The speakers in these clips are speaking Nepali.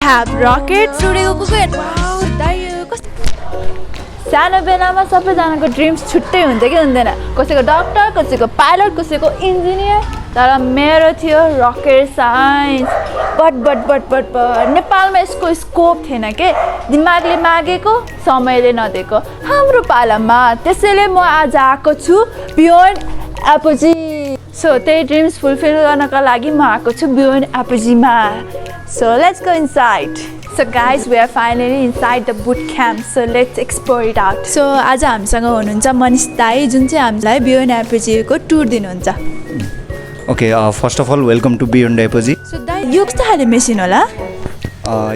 have rockets उडेको कुकुर वाउ दाइ कस्तो सानो बेलामा सबैजनाको ड्रिम्स छुट्टै हुन्छ कि हुँदैन कसैको डक्टर कसैको पाइलट कसैको इन्जिनियर तर मेरो थियो रकेट साइन्स बट नेपालमा यसको स्कोप थिएन के दिमागले मागेको समयले नदिएको हाम्रो पालामा त्यसैले म आज आएको छु बियोन्ड एपोजी सो त्यही ड्रिम्स फुलफिल गर्नका लागि म आएको छु बियोन्ड एपोजीमा so let's go inside So guys, we are finally inside the boot camp. So let's explore it out. So आज हामीसँग हुनुहुन्छ मनिष दाइ जुन चाहिँ हामीलाई बियोन्ड एपोजीको टुर दिनुहुन्छ. Okay, first of all, welcome to Beyond Apogee. So दाइ यो कस्तो खाले मेसिन होला?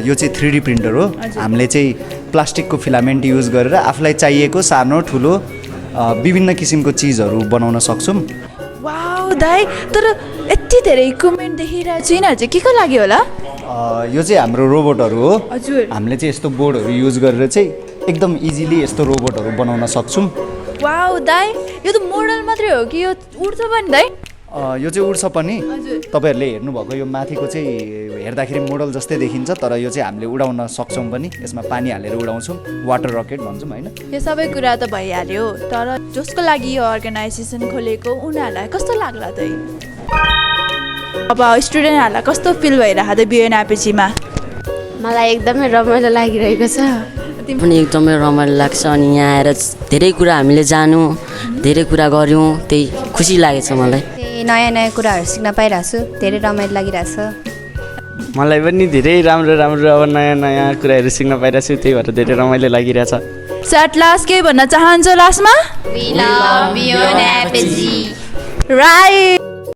यो चाहिँ 3D प्रिन्टर हो. हामीले चाहिँ प्लास्टिकको फिलामेन्ट युज गरेर आफूलाई चाहिएको सानो ठुलो विभिन्न किसिमको चीजहरू बनाउन सक्छौं. वाउ दाइ तर यति धेरै इक्विपमेन्ट देखिरहेको छु यिनीहरू चाहिँ के को लागि होला? यो चाहिँ हाम्रो रोबोटहरू हो. हजुर. हामीले चाहिँ यस्तो बोर्डहरू युज गरेर चाहिँ एकदम इजिली यस्तो रोबोटहरू बनाउन सक्छौं. वाउ दाइ यो त मोडल मात्रै हो कि यो उड्छ पनि दाइ? यो चाहिँ उड्छ पनि. तपाईहरुले हेर्नु भएको यो माथिको चाहिँ हेर्दाखेरि मोडल जस्तै देखिन्छ तर यो चाहिँ हामीले उडाउन सक्छौं पनि. यसमा पानी हालेर उडाउँछौं. वाटर रकेट भन्छौं हैन. यो सबै कुरा त भइहाल्यो तर जसको लागि यो अर्गनाइजेसन खोलेको उनीहरुलाई कस्तो लाग्ला त? अब स्टुडेन्टहरुलाई कस्तो फिल भइरहेको छ बियोन्ड एपोजीमा? मलाई एकदमै रमाइलो लागिरहेको छ. पनि एकदमै रमाइलो लाग्छ अनि यहाँ आएर धेरै कुरा हामीले जान्यौँ धेरै कुरा गऱ्यौँ त्यही खुसी लागेछ मलाई. नयाँ नयाँ कुराहरू सिक्न पाइरहेको छु धेरै रमाइलो लागिरहेछ. मलाई पनि धेरै राम्रो राम्रो अब नयाँ नयाँ कुराहरू सिक्न पाइरहेको छु त्यही भएर धेरै रमाइलो लागिरहेछ. सो एट लास्ट के भन्न चाहन्छु लास्टमा? We love Beyond Apogee. Right